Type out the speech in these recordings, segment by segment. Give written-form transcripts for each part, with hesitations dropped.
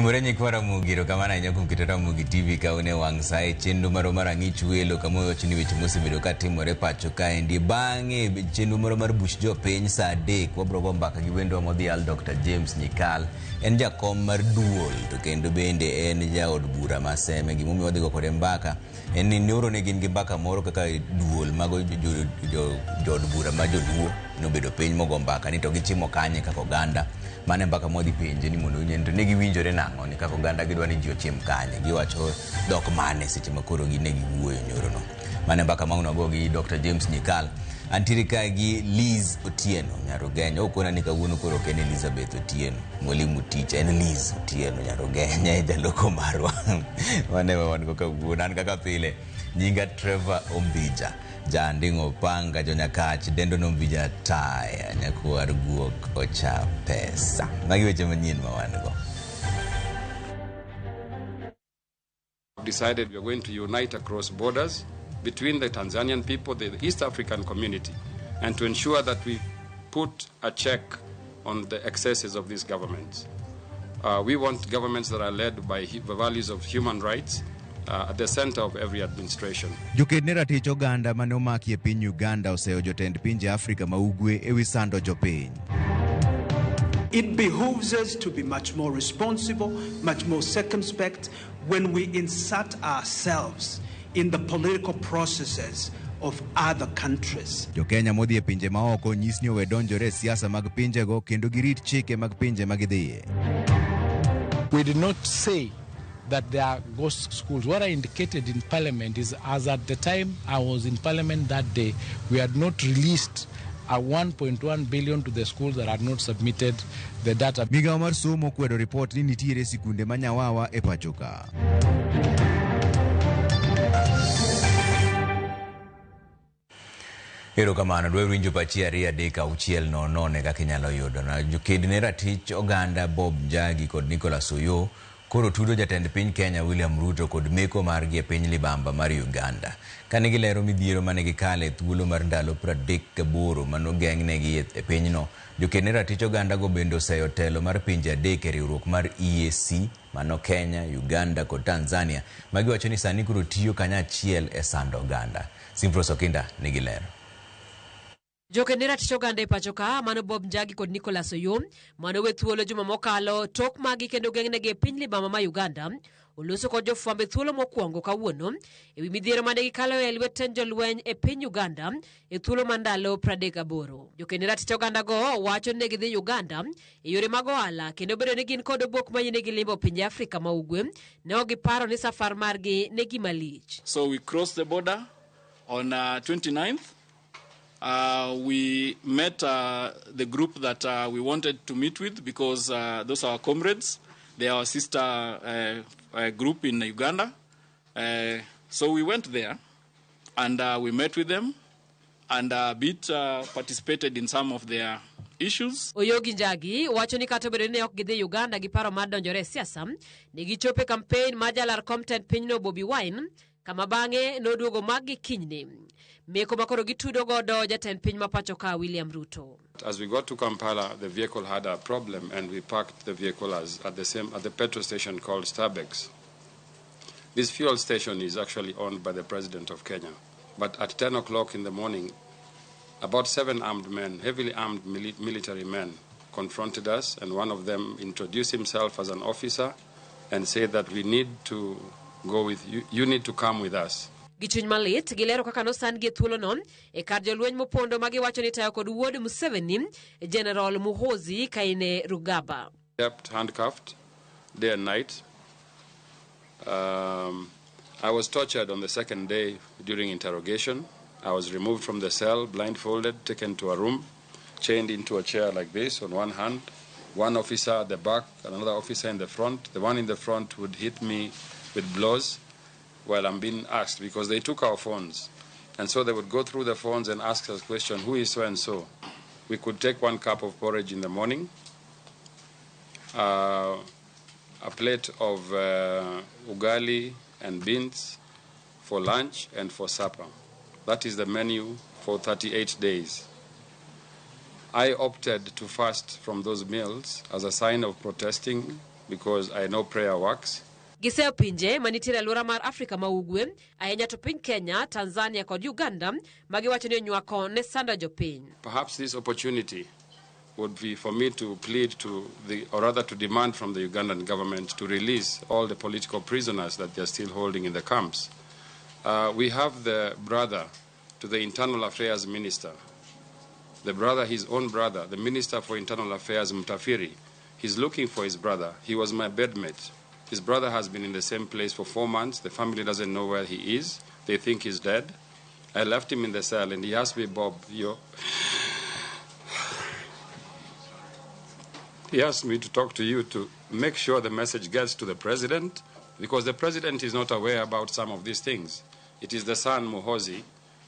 Murenyi kwara mugiro kamana nyakum kitara mugi TV kaune wangsae chendu maro ANGICHWELO kamoyo chini weche mosebedo katimore pacho kaendi bang'e chendu maro mar buch jopiny saa adek wabro go mbaka gi wendo modhial Dr. James Nyikal en jakom mar duol to kendo bende en jaod bura maseme gimomiyo wadhi go kode mbaka en ni nyoro ne gin gi mbaka moro kaka duol mago jod bura ma joluo nobedo piny mogo mbaka ni to gichimo kanye kaka oganda mane mbaka modhi penje ni mondo nyendo ne giwinjore nang'o ni kaka oganda gidwa ni ji ochiem kanye giwacho dok mane seche makoro gi ne giwuoyo nyoro no mane mbaka mauno go gi Dr. James Nyikal antiri ka gi Liz Otieno Nyarogenya okona ni kawuono koro ken Elizabeth Otieno mwalimu teacher en Liz Otieno Nyarogenya jaloko marwa mane wan go kawuono an kaka pile nyinga Trevor Ombija jandingo panga jonyakach dendo nombija taya nyakuar guok ocha pesa magi weche manyien ma wan go. Decided we are going to unite across borders between the Tanzanian people, the East African community, and to ensure that we put a check on the excesses of these governments. We want governments that are led by the values of human rights at the center of every administration. Jokednera tich oganda mane omaki e piny Uganda oseo jotend pinje Afrika ma ugwe e wi sando jopiny. It behooves us to be much more responsible, much more circumspect when we insert ourselves in the political processes of other countries. Jo-Kenya modhi e pinje maoko nyis ni owe donjore siasa mag pinjego kendo girit chike mag pinje magidhiye. We did not say that there are ghost schools. What I indicated in Parliament is, as at the time I was in Parliament that day, we had not released a 1.1 billion to the schools that had not submitted the data. Migao mar somo kwedo report ni nitiere sikunde manyawawa e pachoka. Ero kamano dwe winjo pachi ariyo adek auchiel none kaka inyalo yudo na jokedne ratich oganda Bob Njagi kod Nicholas Oyo koro tudo jatend piny Kenya William Ruto kod meko margi e piny libamba mar Uganda kane gilero midhiero mane gikale thuolo mar ndalo 38 manogeng'negi e pinyno. Jokedne ratich oganda go bende oseyo telo mar pinje adek e riwruok mar EAC mano Kenya, Uganda kod Tanzania magiwacho ni sani koro tiyo kanyachiel e sando oganda. Simpros Okinda nigi lero. Jokedne ratich oganda e pachoka mano Bob Njagi kod Nicholas Oyo mano we thuolo juma mokalo tok magi kendo geng'negi e piny libamba ma Uganda oloso kod jofwambe thuolo mokwongo kawuono e wi midhiero mane gikalo e lwet jolweny e piny Uganda e thuolo mar ndalo 38. Jokedne ratich oganda go wacho ni gidhi Uganda e yore mag ohala kendo bedo ni gin kod obok mayienegi limbo pinje Afrika ma ugwe ne ok giparo ni safar margi ne gima lich. So we crossed the border on 29th. We met the group that we wanted to meet with because those are our comrades. They are our sister group in Uganda. So we went there and we met with them and participated in some of their issues. Oyogi Njagi wacho ni kata bedo ni ok gidhi Uganda gi paro mar donjore e siasa ne gichope campaign mar jalar content pinyno Bobi Wine kama bang'e noduogo magi kinyne. Meko makoro gitudo godo jatend piny ma pachoka William Ruto. As we got to Kampala, the vehicle had a problem and we parked the vehicle at the petrol station called Starbucks. This fuel station is actually owned by the President of Kenya. But at 10 o'clock in the morning, about 7 armed men, heavily armed military men, confronted us, and one of them introduced himself as an officer and said that we need to go with you, you need to come with us. Gichuny malit gilero kaka nosan gi thuolo no e kar jolweny mopondo magi wacho ni tayo kod wuod Museveni General Muhoozi Kainerugaba. Kept handcuffed day and night. I was tortured on the second day during interrogation. I was removed from the cell, blindfolded, taken to a room, chained into a chair like this on one hand, one officer at the back, another officer in the front. The one in the front would hit me with blows while I'm being asked because they took our phones. And so they would go through the phones and ask us question, who is so-and-so? We could take 1 cup of porridge in the morning, a plate of ugali and beans for lunch and for supper. That is the menu for 38 days. I opted to fast from those meals as a sign of protesting because I know prayer works. Giseo pinje manitiere alwora mar Afrika ma Ugwe, ahinya to piny Kenya, Tanzania kod Uganda, magiwacho ni onywako ne sando jopiny. Perhaps this opportunity would be for me to plead to or rather to demand from the Ugandan government to release all the political prisoners that they are still holding in the camps. We have the brother to the Internal Affairs Minister, his own brother, the Minister for Internal Affairs, Mutafiri. He's looking for his brother. He was my bedmate. His brother has been in the same place for 4 months. The family doesn't know where he is. They think he's dead. I left him in the cell and he asked me, Bob, he asked me to talk to you to make sure the message gets to the president, because the president is not aware about some of these things. It is the son, Muhozi,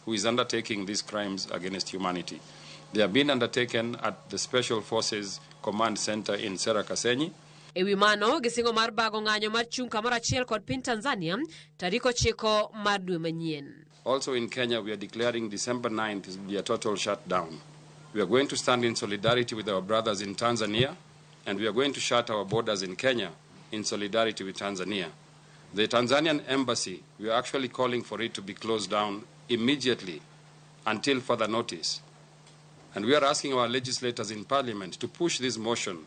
who is undertaking these crimes against humanity. They have been undertaken at the Special Forces Command Center in Serakasenyi. Ewi mano, gisingo mar bago ng'anyo mar chung kamoro achiel kod piny Tanzania, tariko chiko mar dwe manyien. Also in Kenya, we are declaring December 9th will be a total shutdown. We are going to stand in solidarity with our brothers in Tanzania, and we are going to shut our borders in Kenya in solidarity with Tanzania. The Tanzanian embassy, we are actually calling for it to be closed down immediately until further notice. And we are asking our legislators in parliament to push this motion,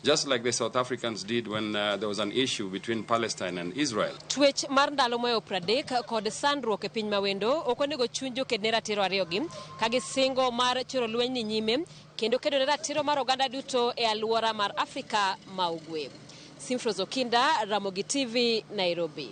just like the South Africans did when there was an issue between Palestine and Israel. Twech mar ndalo moyo pradek kod sandruok e piny mawendo okonego chunjo ked ne ratiro ariyogi kagi singo mar choro lweny ni nyime kendo kedo ne ratiro mar oganda duto e alwora mar Afrika ma Ugwe. Simfrozo Kinda, Ramogi TV, Nairobi.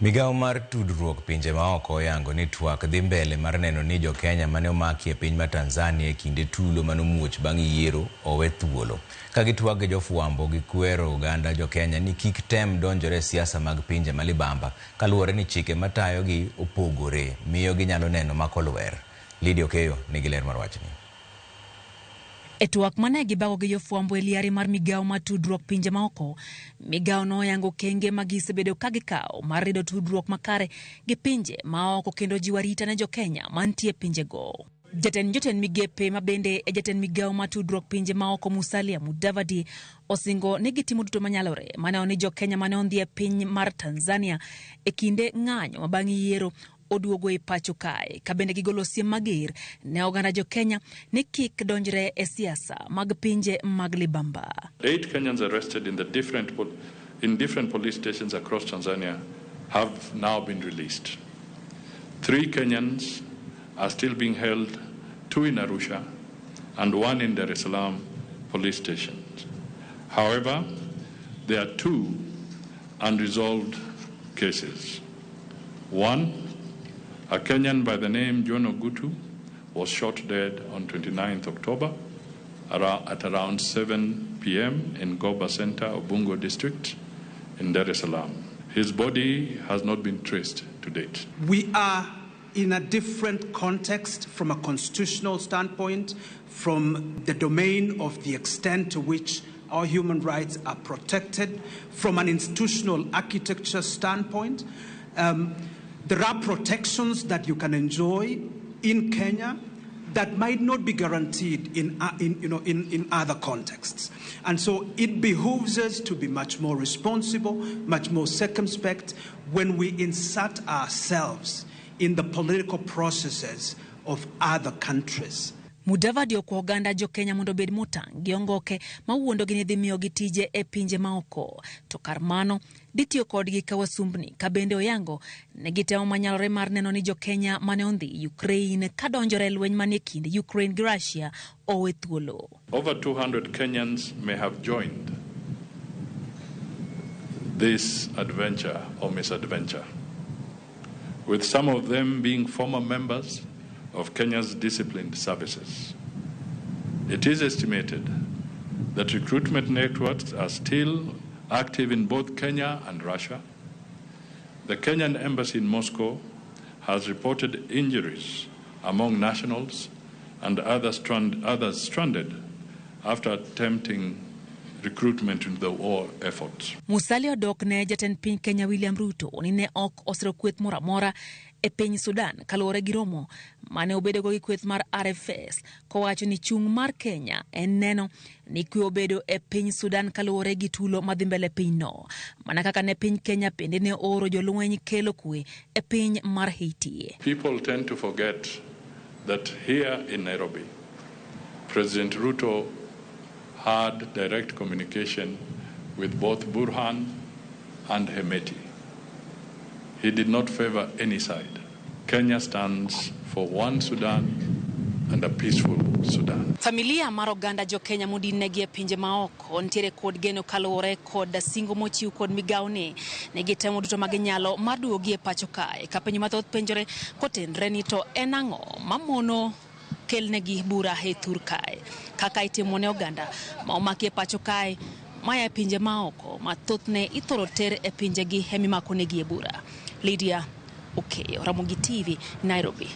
Migao mar tudruok pinje maoko oyango ni twak dhi mbele mar neno ni jo Kenya mane omaki e piny ma Tanzania e kinde tulo manomuoch bang' yiero owe thuolo. Ka gitwak gi jofwambo gikwero Uganda jo Kenya ni kik tem donjore siasa mag pinje malibamba kaluwore ni chike matayo gi opogore miyo ginyalo neno makolwer. Lydia Okeyo nigi ler mar wachni. E twak mane gibago gi jofwambo e liari mar migao ma tudruok pinje maoko, migao no yango kenge magisebedo kagikao mar rido tudruok makare gi pinje maoko kendo jiwo arita ne jo Kenya mantie pinje go. Jatend migepe mabende e jatend migao ma tudruok pinje maoko Musalia Mudavadi osingo ni gitimo duto manyalore mane oni jo Kenya mane ondhi e piny mar Tanzania e kinde ng'anyo mabang' yiero oduogo e pacho kae kabende gigolo siem mager ne oganda jo Kenya ni kik donjre e siasa mag pinje mag libamba. 8 Kenyans arrested in different police stations across Tanzania have now been released. 3 Kenyans are still being held, 2 in Arusha and 1 in Dar es Salaam police stations. However, there are 2 unresolved cases. 1, a Kenyan by the name John Ogutu was shot dead on 29th October at around 7 p.m. in Goba Center, Ubungo district in Dar es Salaam. His body has not been traced to date. We are in a different context from a constitutional standpoint, from the domain of the extent to which our human rights are protected, from an institutional architecture standpoint. There are protections that you can enjoy in Kenya that might not be guaranteed in other contexts. And so it behooves us to be much more responsible, much more circumspect when we insert ourselves in the political processes of other countries. Mudavadi okwa oganda jo Kenya mondo bed motang' giongoke mawuondo gi ni dhi miyo gi tije e pinje maoko. To kar mano, ditio kodgi ka wasumbni kabende oyango ne gitemo manyalore mar neno ni jo Kenya mane ondhi Ukraine kadonjore lweny manie kind Ukraine gi Russia owe thuolo. Over 200 Kenyans may have joined this adventure or misadventure, with some of them being former members of Kenya's disciplined services. It is estimated that recruitment networks are still active in both Kenya and Russia. The Kenyan embassy in Moscow has reported injuries among nationals and others stranded after attempting recruitment into the war efforts. Musalia odok ne jatend piny Kenya William Ruto ni ne ok osiro kweth mora mora e piny Sudan kaluwore gi romo mane obedego gi kweth mar RFS kowacho ni chung' mar Kenya en neno ni kwe obedo e piny Sudan kaluwore gi tulo madhi mbele pinyno mana kaka ne piny Kenya bende ne oro jolweny kelo kwe e piny mar Haiti. People tend to forget that here in Nairobi, President Ruto had direct communication with both Burhan and Hemeti. He did not favor any side. Kenya stands for one Sudan and a peaceful Sudan. Familia mar oganda jo Kenya modinegi e pinje maoko ntiere kod geno kaluwore kod singo mochiw kod migawni ne gitemo duto maginyalo mar duogi e pacho kae ka piny mathoth penjore kotenre ni to en ang'o mamono kelnegi bura e thur kae kaka itimo ne oganda ma omaki e pacho kae maya e pinje maoko mathothne ithoro ter e pinjegi hemimakonegi e bura. Lydia Okeyo, Ramogi TV, Nairobi.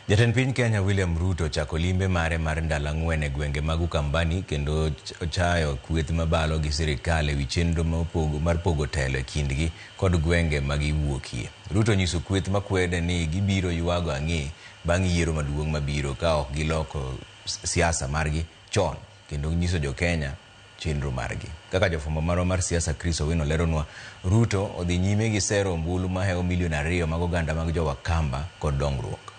Jatend piny Kenya William Ruto chako limbe mare mar ndalo 4 e gwenge mag Ukambani kendo chayo kweth mabalo gi sirikal ewi chenro mar pogo telo e kindgi kod gwenge mag iwuokie. Ruto nyiso kweth makwede ni gibiro yuago ang'e bang' yiero maduong' mabiro ka ok giloko siasa margi chon kendo nyiso jo Kenya chenro margi. Kaka jofwambo marwa mar siasa Chris Owino leronwa, Ruto odhi nyime gi sero ombulu maheo milion 2 mag oganda mag jo Wakamba kod dongruok.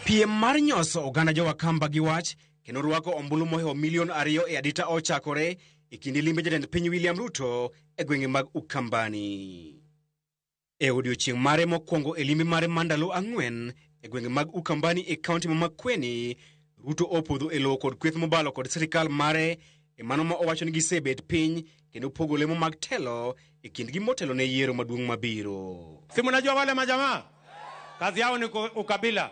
Piem mar nyoso oganda jo Wakamba gi wach kendo rwako ombulu moheo milion 2 e adita ochakore e kinde limbe jatend piny William Ruto e gwenge mag Ukambani. E odiochieng' mare mokwongo e limbe mare mandalo 4 e gwenge mag Ukambani e kaunti ma Makueni, Ruto opodho e lowo kod kweth mobalo kod sirikal mare e mano ma owacho ni gisebet piny kendo pogo lemo mag telo e kindgi motelo ne yiero maduong' mabiro. Si mnajua wale majamaa kazi yao ni ukabila,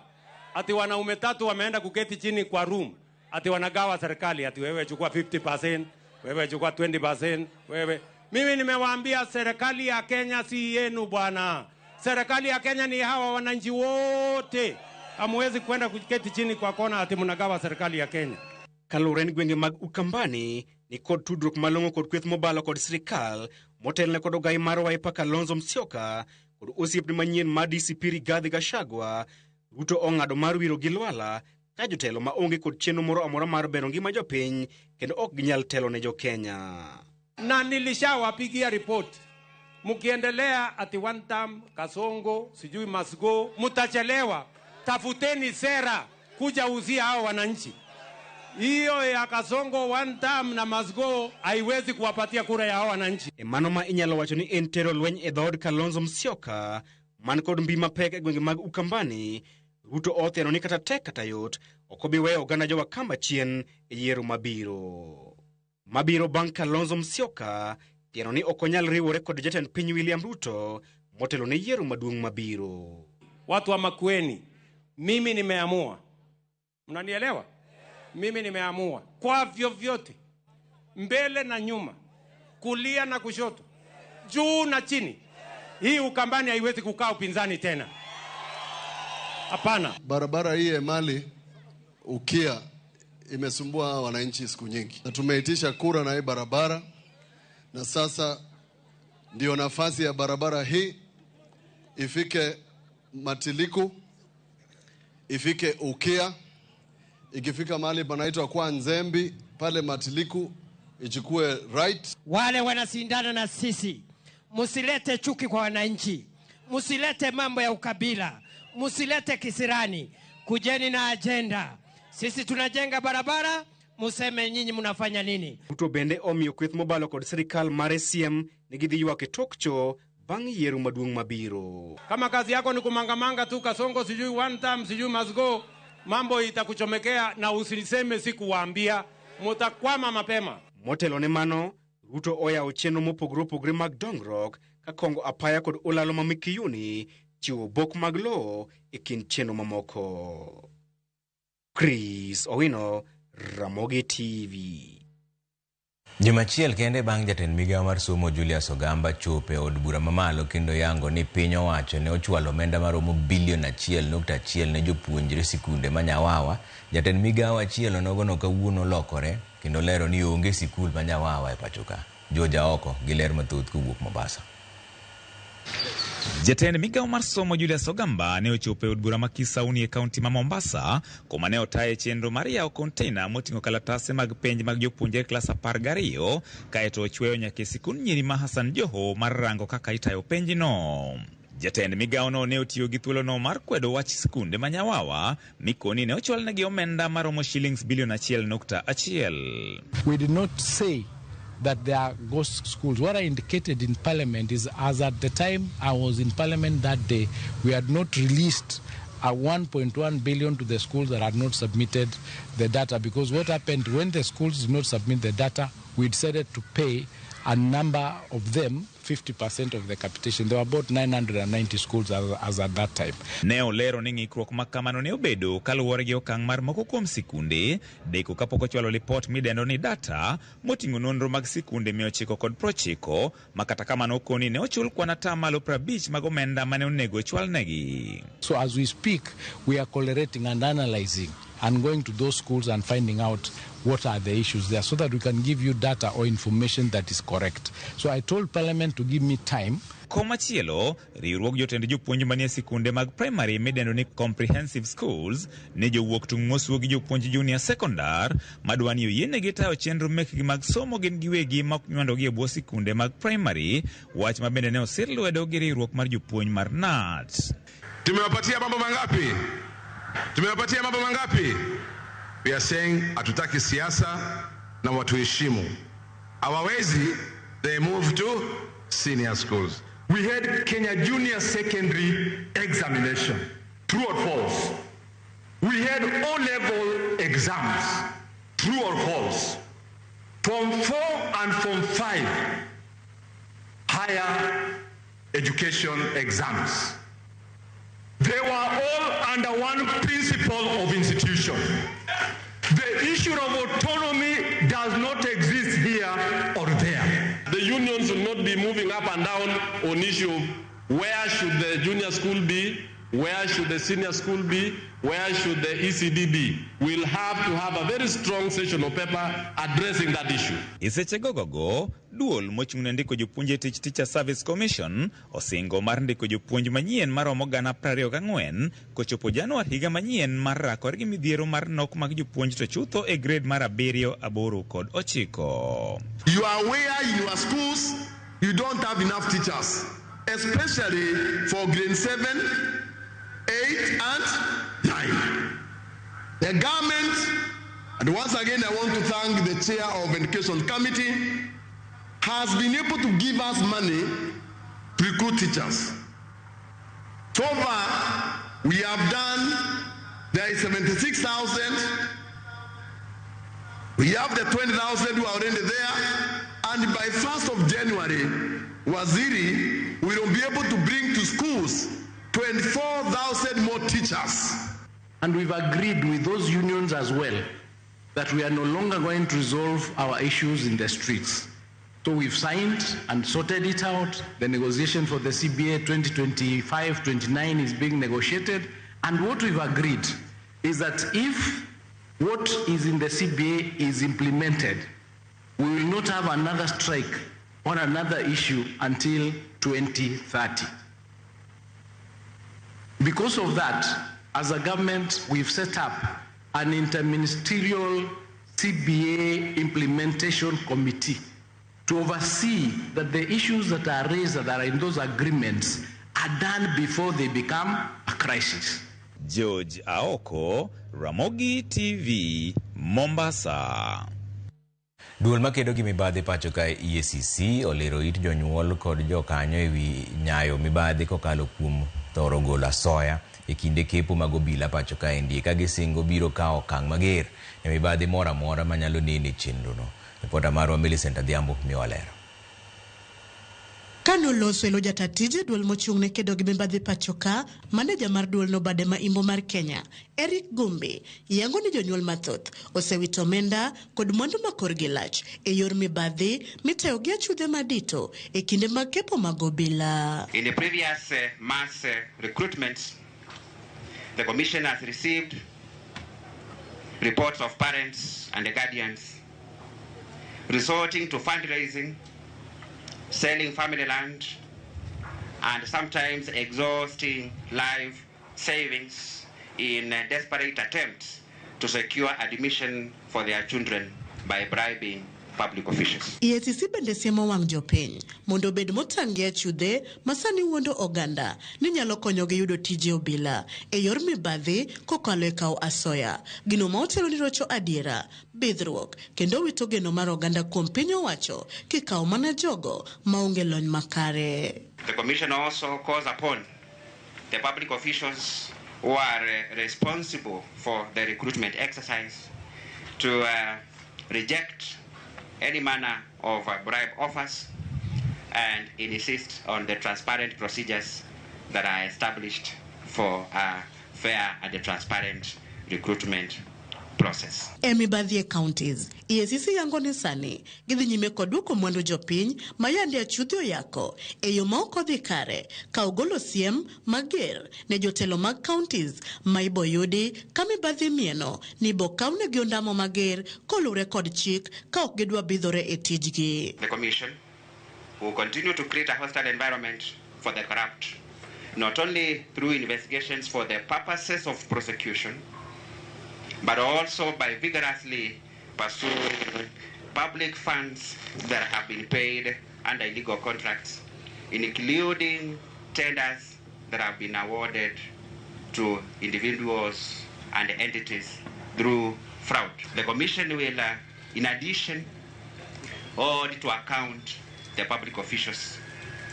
ati wanaume 3 wameenda kuketi chini kwa room, ati wanagawa serikali, ati wewe chukua 50%, wewe chukua 20%, wewe. Mimi nimewaambia serikali ya Kenya si yenu bwana. Serikali ya Kenya ni hawa wananchi wote. Hamwezi kwenda kuketi chini kwa kona ati mnagawa serikali ya Kenya. Kaluwore ni gwenge mag Ukambani ni kod tudruok malong'o kod kweth mobalo kod sirikal motelne kod ogai mar Wiper Kalonzo Musyoka kod osiepne manyien ma DCP Rigathi Gachagua. Ruto ong'ado mar wiro gi lwala ka jotelo ma onge kod chenro moro amora mar bero ngima jopiny kendo ok ginyal telo ne jo Kenya. Na nilishawapigia report. Mukiendelea ati one term, Kasongo, sijui must go, mutachelewa. Tafuteni sera kuja uzia hao wananchi. Hiyo ya Kasongo one term na must go haiwezi kuwapatia kura ya hao wananchi. Mano ma inyalo wacho ni en tero lweny e dhood Kalonzo Musyoka man kod mbi mapek e gwenge mag Ukambani. Ruto othero ni kata tek kata yot ok obi weyo oganda jo Wakamba chien e yiero mabiro bang' Kalonzo Musyoka tieno ni ok onyal riwore kod jatend piny William Ruto motelo ne yiero maduong' mabiro. Watu wa Makueni, mimi nimeamua. Mnanielewa? Mimi nimeamua kwa vyovyote, mbele na nyuma, kulia na kushoto, juu na chini, hii Ukambani haiwezi kukaa upinzani tena. Hapana. Barabara hii ya Mali Ukia imesumbua wananchi siku nyingi. Na tumeitisha kura na hii barabara, na sasa ndio nafasi ya barabara hii ifike Matiliku, ifike Ukia, ikifika mahali panaitwa kwa Nzembi pale Matiliku ichukue right. Wale wanasindana na sisi, musilete chuki kwa wananchi, musilete mambo ya ukabila, musilete kisirani, kujeni na agenda. Sisi tunajenga barabara, museme nyinyi mnafanya nini. Ruto bende omiyo kweth mobalo kod sirikal mare siem ni gidhi ywak tokcho bang' yiero maduong' mabiro. Kama kazi yako ni kumangamanga tu Kasongo sijui one time sijui must go, mambo itakuchomekea na usiniseme sikuwaambia, mutakwama mapema. Motelo ne mano, Ruto oyawo chenro mopogore mag dongruok ka kongo apaya kod olalo ma Mikiyuni chiwo bok mag lowo e kind chenro mamoko. Chris Owino, Ramogi TV. Jumachiel kende bang' jatend migawo mar somo Julius Ogamba chope od bura mamalo kendo yango ni piny owacho ne ochwalo omenda maromo bilion 1.1 ne jopuonjre sikunde manyawawa. Jatend migawo achiel onogono kawuono lokore kendo lero ni onge sikul manyawawa e pachoka. Joja oko gi ler mathoth kowuok Mombasa. Jatend migawo mar somo Julius Ogamba ne ochopo e od bura ma Kisauni e kaunti ma Mombasa kuma ne otaye chenro mar yawo container moting'o kalatase mag penj mag jopuonjre klas 12 kaeto ochweyo nyaka e sikund nyiri ma Hassan Joho mar rango kaka itayo penjno. Jatend migawo no ne otiyo gi thuolono mar kwedo wach sikunde manyawawa mikoni ne ochwalnegi omenda maromo shillings bilion 1.1. We did not say that there are ghost schools. What I indicated in Parliament is, as at the time I was in Parliament that day, we had not released a 1.1 billion to the schools that had not submitted the data, because what happened when the schools did not submit the data, we decided to pay a number of them 50% of the capitation. There were about 990 schools as at that time. Ne olero ni ng'ikruok makamano ne obedo kaluwore gi okang' mar moko kuom sikunde deko kapok ochwalo lipot midendo ni data moting'o nonro mag sikunde 990 ma kata kamano okoni ne ochul kwan atamalo 50 mag omenda mane onego ochwalnegi. So as we speak, we are collating and analyzing and going to those schools and finding out what are the issues there so that we can give you data or information that is correct. So I told Parliament to give me time. Komachielo, riwruok jotend jopuonj manie sikunde mag primary midendo ni comprehensive schools ne jowuok tung' mosuo gi jopuonj junior secondar madwani oyienegi tayo chenro mekgi mag somo gin giwegi ma ok nywandogi e bwo sikunde mag primary, wach ma bende ne osir lwedo gi riwruok mar jopuonj mar NAT. Tumewapatia mambo mangapi? Tumewapatia mambo mangapi? We are saying hatutaki siasa na watu heshimu. Hawawezi, they move to senior schools. We had Kenya Junior Secondary examination. True or false? We had O-level exams. True or false? Form 4 and Form 5 higher education exams. They were all under one principle of institution. The issue of autonomy does not exist here or there. The unions will not be moving up and down on issue of where should the junior school be, where should the senior school be, where should the ECD be. We'll have to have a very strong session of paper addressing that issue. Iseche gogogo, duol mochung'ne ndiko jopuonje tich Teacher Service Commission osingo mar ndiko jopuonj manyien maromo 24,000 kochopo Januar higa manyien mar rakore gi midhiero mar nok mag jopuonj to chutho e grade mar 7, 8 kod 9. You are aware in your schools you don't have enough teachers, especially for grade 7, 8 and 9. The government, and once again I want to thank the chair of Education Committee, has been able to give us money to recruit teachers. So far, we have done, there is 76,000. We have the 20,000 who are already there. And by 1st of January, Waziri will be able to bring to schools 24,000 more teachers. And we've agreed with those unions as well that we are no longer going to resolve our issues in the streets. So we've signed and sorted it out. The negotiation for the CBA 2025-29 is being negotiated. And what we've agreed is that if what is in the CBA is implemented, we will not have another strike on another issue until 2030. Because of that, as a government, we've set up an interministerial CBA implementation committee to oversee that the issues that are raised that are in those agreements are done before they become a crisis. George Aoko, Ramogi TV, Mombasa. Duol makedo gi mibadhi pacho ka EACC olero it jonyuol kod jokanyo ewi nyayo mibadhi kokalo kuom thoro gola soya e kinde kepo mag obila pacho ka endi ka gisingo biro kawo okang' mager ne mibadhi mora mora manyalo nene chenrono. Reporter marwa Millicent Adhiambo miwalero. Ka Kano loso elo jatatije duol mochung'ne kedo gi mibadhi pachoka, maneja mar duol no bade ma imbo mar Kenya, Eric Gumbi, yango ni jonyuol mathoth osewito omenda kod mwandu makorgi lach e yor mibadhi mitayo gi achudhe madito e kinde mag kepo mag obila. In the previous mass recruitments, the Commission has received reports of parents and the guardians resorting to fundraising, selling family land, and sometimes exhausting life savings in desperate attempts to secure admission for their children by bribing public officials. EACC bende siemo wang' jopiny mondo bed motangi achudhe masani wuondo oganda ni nyalo konyogi yudo tije obila e yor mibadhi kokalo e kawo asoya, gino ma otelo ni rocho adiera, bidhruok kendo wito geno mar oganda kuom piny owacho kikawo mana jogo maonge lony makare. The Commission also calls upon the public officials who are responsible for the recruitment exercise to reject any manner of bribe offers and insist on the transparent procedures that are established for a fair and transparent recruitment process. Mibadhi counties, EACC yango ni sani, gidhi nyime koduoko mwandu jopiny mayande achudhi oyako e yo ma ok odhi kare ka ogolo siem mager ne jotelo mag counties ma ibo yudi ka mibadhi mieno ni bo kawne gi ondamo mager kolure kod chik ka ok gidwa bidhore e tijgi. The Commission will continue to create a hostile environment for the corrupt, not only through investigations for the purposes of prosecution, but also by vigorously pursuing public funds that have been paid under illegal contracts, including tenders that have been awarded to individuals and entities through fraud. The Commission will, in addition, hold to account the public officials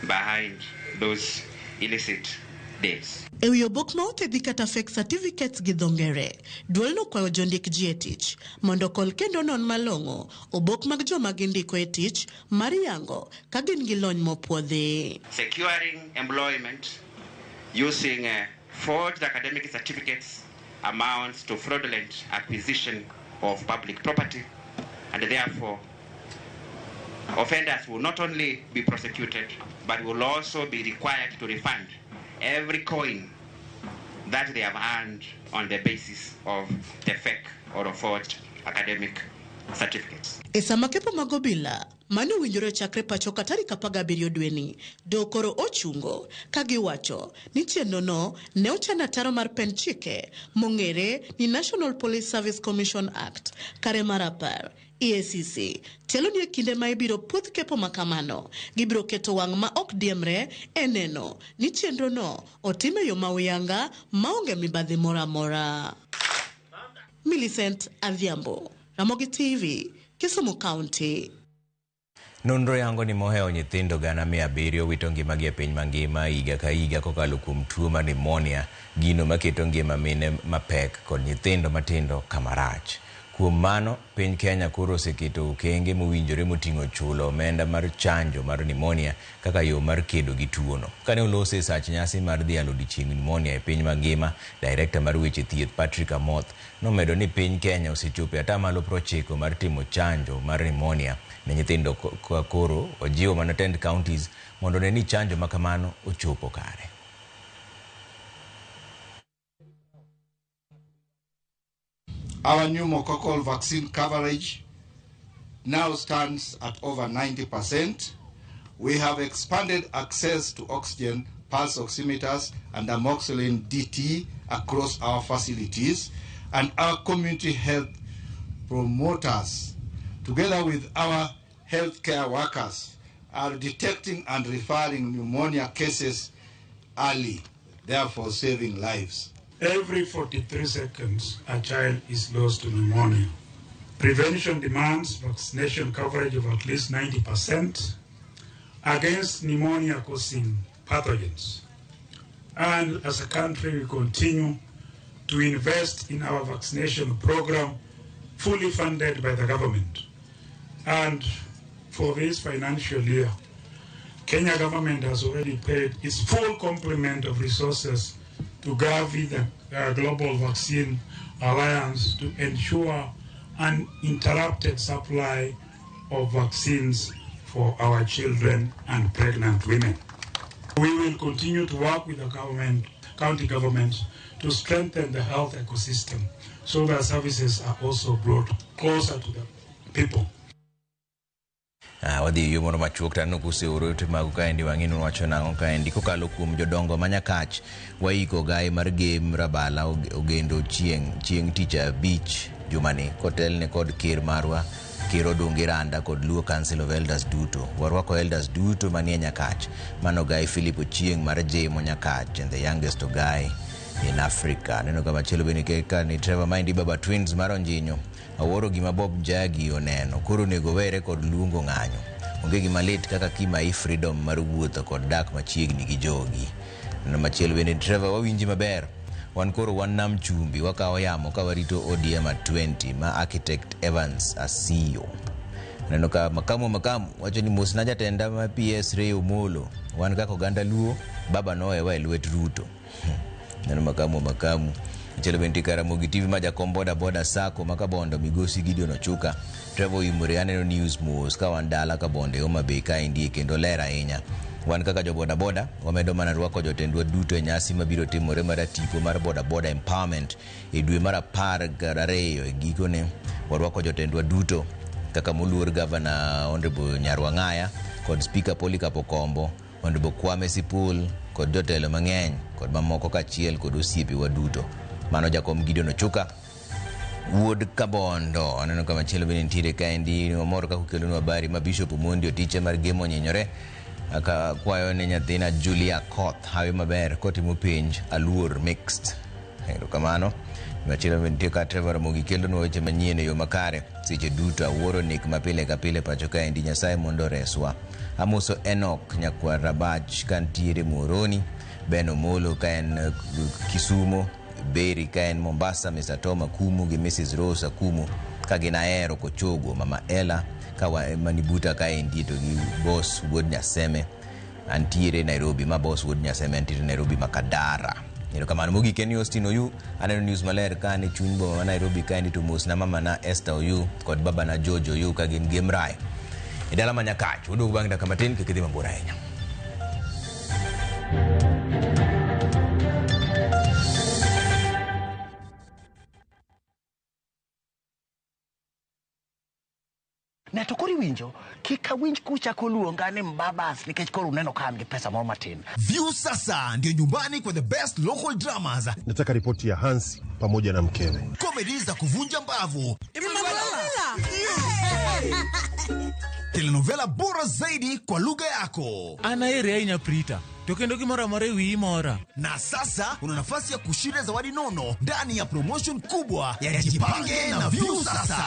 behind those illicit deals. Ewi obok ma otedhi kata fake certificates gi dhongere, duol no kwayo jondik ji e tich mondo kol kendo non malong'o obok mag joma gindiko e tich mar yango ka gin gi lony mopuodhi. Securing employment using forged academic certificates amounts to fraudulent acquisition of public property, and therefore offenders will not only be prosecuted but will also be required to refund every coin that they have earned on the basis of the fake or forged academic certificates. E sama kepo mag obila mane winjore chakre pachoka tarik 17 dweni, dokoro ochungo ka giwacho ni chenro no ne ochana taro mar pen chike mong'ere ni National Police Service Commission Act kare mar 10. EACC telo ni kinde ma ibiro puoth kepo makamano gibiro keto wang' ma ok diemre eneno ni chenro no otime yo mauyanga maonge mibadhi mora mora. Millicent Adhiambo, Ramogi TV, Kisumu County. Nonro yango ni moheo nyithindo 700 wito ngimagi e piny mangima higa ka higa kokalo kuom tuo mar pneumonia, gino maketo ngima mine mapek kod nyithindo matindo kamarach. Kuom mano, piny Kenya koro oseketo okenge mowinjore moting'o chulo omenda mar chanjo mar pneumonia kaka yo mar kedo gi tuono. Kane olose sach nyasi mar dhialo odiechieng' pneumonia e piny mangima, Director mar weche thieth Patrick Amoth nomedo ni piny Kenya osechopo atamalo 90 mar timo chanjo mar pneumonia ne nyithindo, koro ojiwo mana 10 counties mondo ne ni chanjo makamano ochopo kare. Our pneumococcal vaccine coverage now stands at over 90%. We have expanded access to oxygen, pulse oximeters, and amoxicillin DT across our facilities, and our community health promoters, together with our healthcare workers, are detecting and referring pneumonia cases early, therefore saving lives. Every 43 seconds, a child is lost to pneumonia. Prevention demands vaccination coverage of at least 90% against pneumonia-causing pathogens. And as a country, we continue to invest in our vaccination program, fully funded by the government. And for this financial year, Kenya government has already paid its full complement of resources to Gavi, the Global Vaccine Alliance, to ensure uninterrupted supply of vaccines for our children and pregnant women. We will continue to work with the government, county governments, to strengthen the health ecosystem so that services are also brought closer to the people. Wadhi yomoro machuok tano kuse urote magukaendi wanginu wacho nango kaendi kokalo kuom jodongo manyakach waiko gai mar game rabala ogendo chieng ticha beach jumani kotelne kod kir marwa kiro dungiranda kod Luo Council of Elders duto warwako elders duto manie nyakach mano gai Philip Ochieng mar Jemo nyakach and the youngest guy in Africa. Neno kama chelo beni keka ni Trevor Mindy Baba Twins maro njinyo aworo gima Bob Njagi oneno koro nego were kod luongo ng'anyo onge gima lit kaka kima i freedom mar wuotho kod dak machiegni gi jogi. Neno machielo beni Trevor wawinji maber wan koro wan nam chumbi wakawo yamo ka warito ODM at 20 ma architect Evans Asiyo. Neno ka makamu wacho ni mos na jatenda ma PS Ray Omolo wan kaka oganda Luo baba noewa e lwet Ruto. Neno makamu Chelo benti Karamogi TV maja komboda boda sako makabondo migosi Gideon Ochuka Trevor Imuriane no news moves ka wandala ka bonde Homa Bay ka indi kendo lera inya wan kaka jo boda boda wamedo mana rwako jotendwa duto e nyasi mabiro timore mar tipo mar boda boda empowerment e dwe mar 12 e gikone warwako jotendwa duto kaka moluor governor Honorable Nyarwang'aya kod speaker Polycarp Okombo Honorable Kwame Sipul kod jotelo mang'eny kod mamoko kachiel kod osiepe wa duto. Mano jakom Gideon Ochuka wuod Kabondo aneno kama chelo beni ntire kaendi omoro ka kukelonu habari ma Bishop Omondi otiche mar gemo nyenyore aka kwayo ne nyathina Julia Koth hawe maber kotimo penj aluor mixed. Ero kamano machelo beni ntire ka Trevor Mogi kelonu weche manyien e yo makare seche duto awuoro nek mapile ka pile pacho kaendi Nyasaye mondo reswa. Amoso Enoch Nyakwar Rabach kantiere Moroni Ben Omolo kaen Kisumo Beri kaen Mombasa Mr. Toma Kumu gi Mrs. Rosa Kumu kagina ero Kochogo Mama Ella kawa manibuta kaen dito gi boss Wood Nyaseme antiere Nairobi ma boss Wood Nyaseme antiere Nairobi Makadara. Nino kama Mugi Kenny Austin Oyu aneno news maler kane chunbo wa Nairobi kaen dito mos na mama na Esther Oyu kod baba na Jojo Oyu kagin Gemrai idala manyakach udu bangda kamatin kikidhi mambura henya. Na to kori winjo kika winj kucha koluongane mbabas nikech koro uneno kama ngi pesa moro matin. View sasa ndio nyumbani kwa the best local dramas. Nataka ripoti ya Hansi pamoja na mkewe. Comedy za kuvunja mbavu. Telenovela bora zaidi kwa lugha yako. Anaere ainya prita. Tokendo kimora mare wi mora. Na sasa una nafasi ya kushinda zawadi nono ndani ya promotion kubwa ya Jipange na View sasa.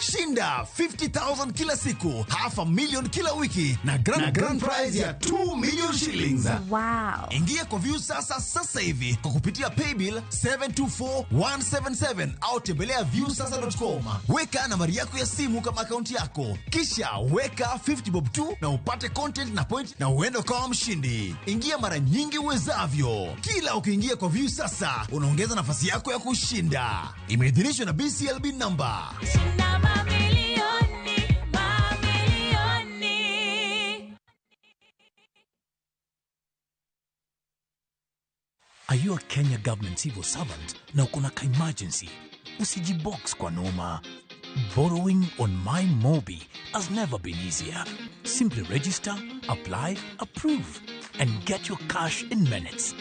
Shinda 50,000 kila siku, $500,000 kila wiki na grand prize ya 2 million shillings. Wow. Ingia kwa View sasa hivi kwa kupitia paybill 724177 au tembelea viewsasa.com. Weka nambari yako ya simu kama akaunti yako. Kisha weka 50 bob tu na upate content na point na uende kwa mshindi. Ingia mara nyingi uwezavyo. Kila ukiingia kwa View sasa, unaongeza nafasi yako ya kushinda. Imeidhinishwa na BCLB number. Are you a Kenya government civil servant na uko na emergency? Usijibox kwa noma. Borrowing on MyMobi has never been easier. Simply register, apply, approve, and get your cash in minutes.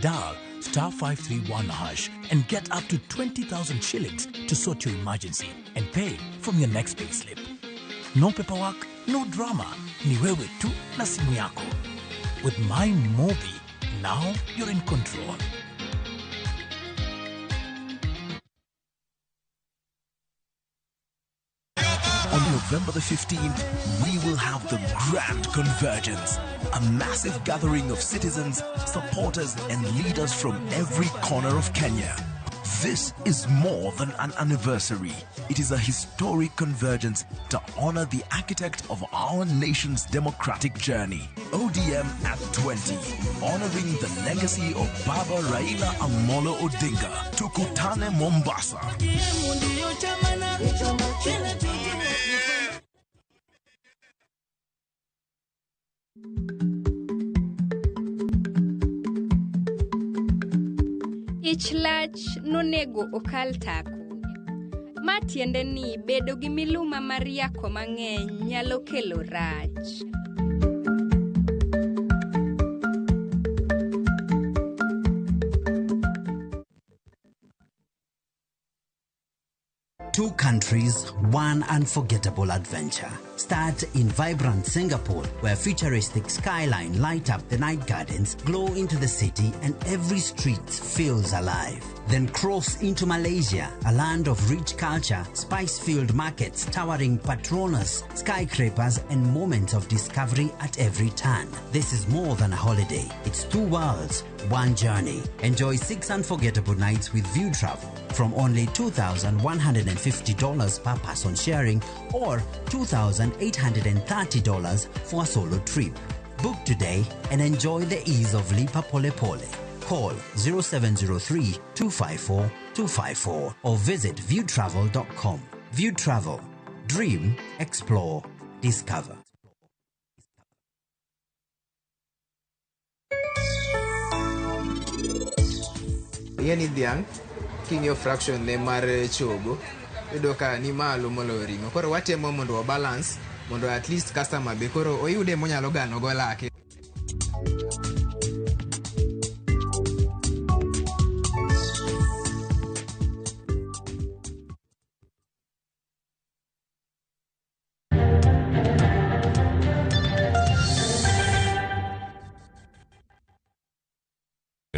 Dial *531# and get up to 20,000 shillings to sort your emergency and pay from your next pay slip. No paperwork, no drama. Ni wewe tu na simu yako. With MyMobi, now you're in control. On November the 15th, we will have the Grand Convergence, a massive gathering of citizens, supporters, and leaders from every corner of Kenya. This is more than an anniversary. It is a historic convergence to honor the architect of our nation's democratic journey. ODM at 20, honoring the legacy of Baba Raila Amolo Odinga. Tukutane Mombasa. Ich lach nonego okal tako. Matiende ni bedo gi miluma mar yako mang'eny nyalo kelo rach. Two countries, one unforgettable adventure. Start in vibrant Singapore, where futuristic skyline light up the night gardens, glow into the city, and every street feels alive. Then cross into Malaysia, a land of rich culture, spice-filled markets, towering Patronas, skyscrapers, and moments of discovery at every turn. This is more than a holiday. It's two worlds, one journey. Enjoy 6 unforgettable nights with View Travel from only $2,150 per person sharing or $2,830 for a solo trip. Book today and enjoy the ease of Lipa Pole Pole. Call 0703-254-254 or visit viewtravel.com. View Travel. Dream, explore, discover. Yani dhiang' king'iyo fraction ne mar chogo iyudo ka ni malo moloyo ring'o. Koro watemo mondo wa balance mondo at least customer be koro oyude monyalo gano go lake.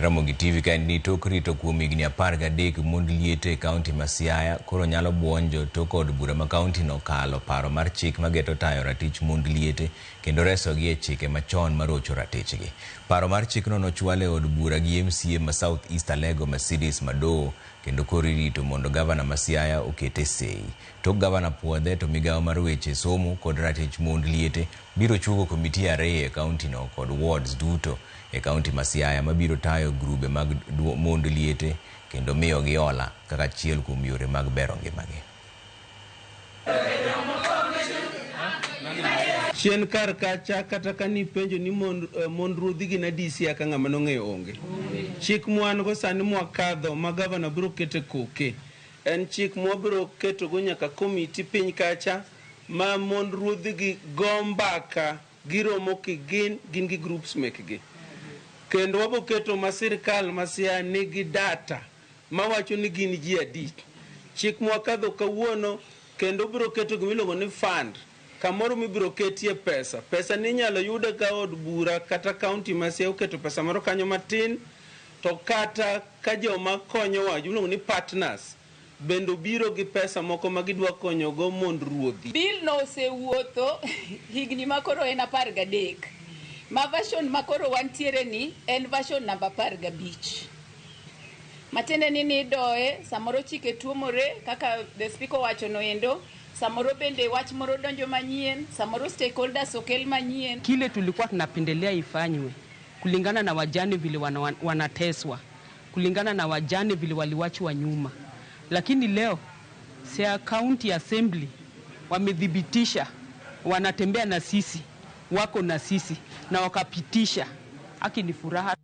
Ramogi TV ka ni tok rito kuom higni 13 mond liete e kaunti ma Siaya koro nyalo buonjo to kod bura ma kaunti no kalo paro mar chik mageto tayo ratich mond liete kendo reso gi e chike machon marocho ratichgi. Paro mar chikno nochwale od bura gi MCA ma South East Alego Mercedes Mado kendo koro irito mondo gavana ma Siaya okete sei. Tok gavana puodhe to migawo mar weche somo kod ratich mond liete biro chugo komiti ariyo e kaunti no kod wards duto e kaunti ma Siaya mabiro tayo grube mag mond liete kendo miyo gi ola kaka achiel kuom yore mag bero ngimagi. Chien kar kacha kata kani penjo ni mond ruodhi gi na DC aka ng'ama nong'eyo onge. Chik mwan go sani mwakadho ma gavana biro kete koke. En chik mwabiro keto go nyaka komiti piny kacha ma mond ruodhi gi gombaka giromo ki gin gi groups mekgi. Kendo wabo keto ma sirkal ma Siaya nigi data ma wacho ni gin ji adi. Chik mwakadho kawuono kendo biro keto gimiluongo ni fund. Kamoro mibiro ketie pesa. Pesa ni nyalo yude ka od bura kata kaunti ma Siaya oketo pesa moro kanyo matin to kata ka joma konyowa gimiluongo ni partners bendo biro gi pesa moko ma gidwa konyogo mond ruodhi. Bill no osewuotho higni makoro en 13. Ma version makoro wantiere ni en version number 15. Matende ni doe samoro chike tuomore kaka the speaker wacho no endo, samoro bende wach moro donjo manyien, samoro stakeholders okel manyien. Kile tulikuwa tunapendelea ifanywe kulingana na wajane vile wanateswa, kulingana na wajane vile waliwachwa nyuma. Lakini leo Siaya County Assembly wamedhibitisha, wanatembea na sisi, wako na sisi na wakapitisha. Haki ni furaha.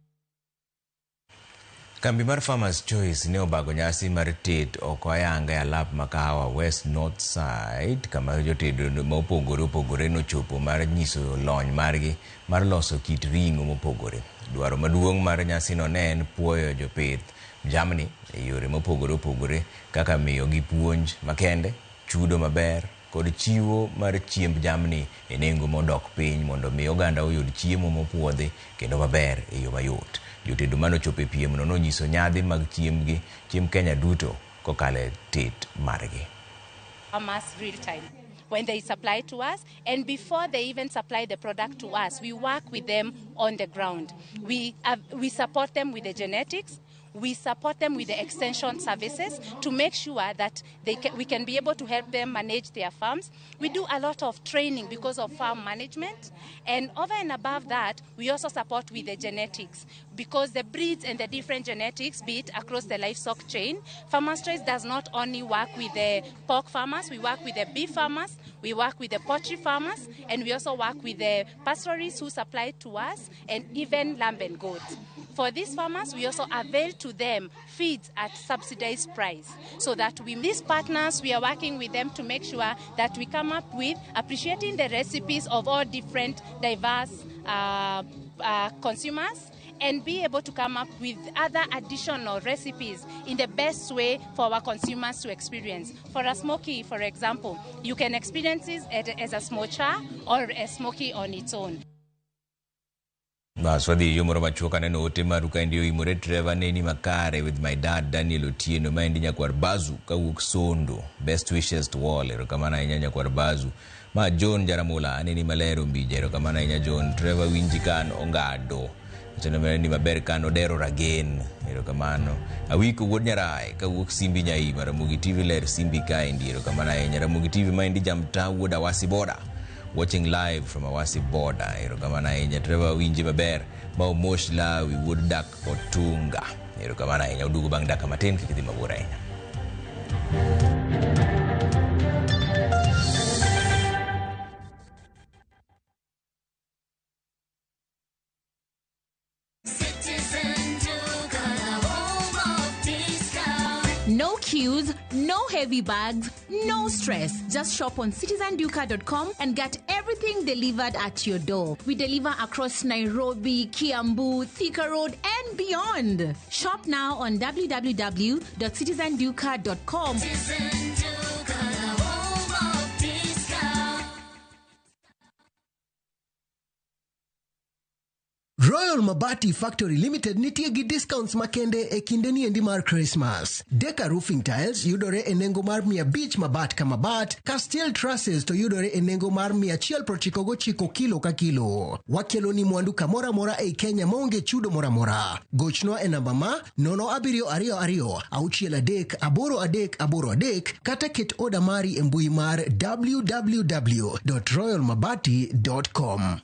Kambi mar Farmers Choice ne obago nyasi mar tet oko ayanga ya lap makahawa West North Side kama jotedo mopogore nochopo mar nyiso lony margi mar loso kit ring'o mopogore. Dwaro maduong' mar nyasi no ne en puoyo jopith jamni e yore mopogore kaka miyo gi puonj makende, chudo maber kod chiwo mar chiemb jamni e nengo modok piny mondo mi oganda oyud chiemo mopuodhi kendo maber e yo mayot. Jotedo manochopo e piem no nonyiso nyadhi mag chiemb Kenya duto kokale tet margi. Farmers real time when they supply to us, and before they even supply the product to us, we work with them on the ground. We support them with the genetics, we support them with the extension services to make sure that we can be able to help them manage their farms. We do a lot of training because of farm management. And over and above that, we also support with the genetics because the breeds and the different genetics, be it across the livestock chain, Farmers Choice does not only work with the pork farmers, we work with the beef farmers, we work with the poultry farmers, and we also work with the pastoralists who supply to us, and even lamb and goats. For these farmers, we also avail to them feeds at subsidized price, so that these partners, we are working with them to make sure that we come up with appreciating the recipes of all different diverse consumers, and be able to come up with other additional recipes in the best way for our consumers to experience. For a smoky, for example, you can experience it as a smoker or a smoky on its own. Maswadi yomoro machuka neno ote maruka ndio imore Trevor neni makare with my dad Daniel Otieno maindi nyakwar bazu kawuk sondo. Best wishes to all. Erokamana inya nyakwar bazu. Ma John Jaramola aneni malero mbije. Erokamana inya John. Trevor winjikan ongado. Chano ni maber kan odero ragen. Erokamano. Awiko wod nyarai kawuk simbi nyai maramugi TV ler simbi kaindi. Erokamana inya Ramugi TV maindi jamta woda Awasi border. Watching live from Awasi border. Erokamana inya Trevor winji maber. Mau moshla we would dak otunga. Erokamana inya udugu bang daka maten kikiti mabura inya. No queues, no heavy bags, no stress. Just shop on citizenduka.com and get everything delivered at your door. We deliver across Nairobi, Kiambu, Thika Road, and beyond. Shop now on www.citizenduka.com. Royal Mabati Factory Limited nitie gi discounts makende e kinde ni endi mar Christmas. Deca Roofing Tiles yudore e nengo mar 500 mabat ka mabat, ka steel trusses to yudore e nengo mar 199 kilo ka kilo. Wakelo ni mwandu kamora mora e Kenya maonge chudo mora mora. Gochnoa e namba ma 07222 638 kata ket oda mari e mbui mar www.royalmabati.com.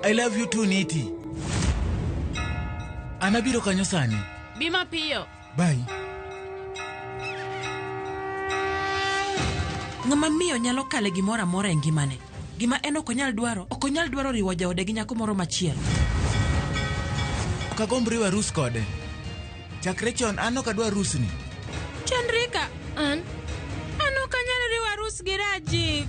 I love you too, Niti. Anabiro kanyo sani. Bima piyo. Bye. Ng'ama miyo nyalo kale gimora mora e ngimane. Gima en ok onyal dwaro riwo jaode gi nyako moro machielo. Kagomb riwa rus kode. Chakre chon an ok adwa rusni. Chandrika, an ok anyal riwa rus gi Rajiv.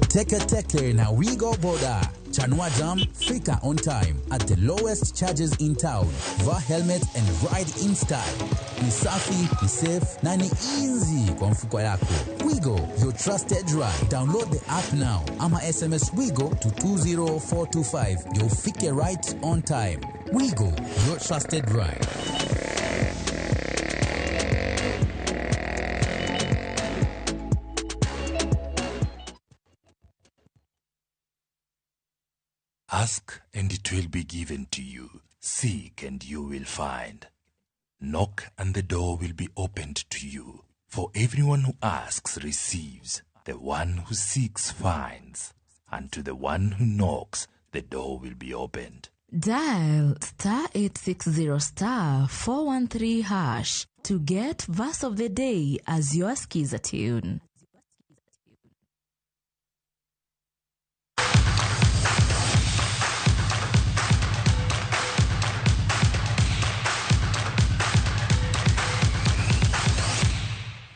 Teke na we go border. Chanua Jam, Fika on time at the lowest charges in town. Va helmet and ride in style. Ni safi, ni safe, na ni easy kwa mfuko yako. Wigo, your trusted ride. Download the app now. Ama SMS Wigo to 20425. You'll fike right on time. Wigo, your trusted ride. Ask and it will be given to you. Seek and you will find. Knock and the door will be opened to you. For everyone who asks receives. The one who seeks finds. And to the one who knocks, the door will be opened. Dial *860*413# to get verse of the day as your skiza tune.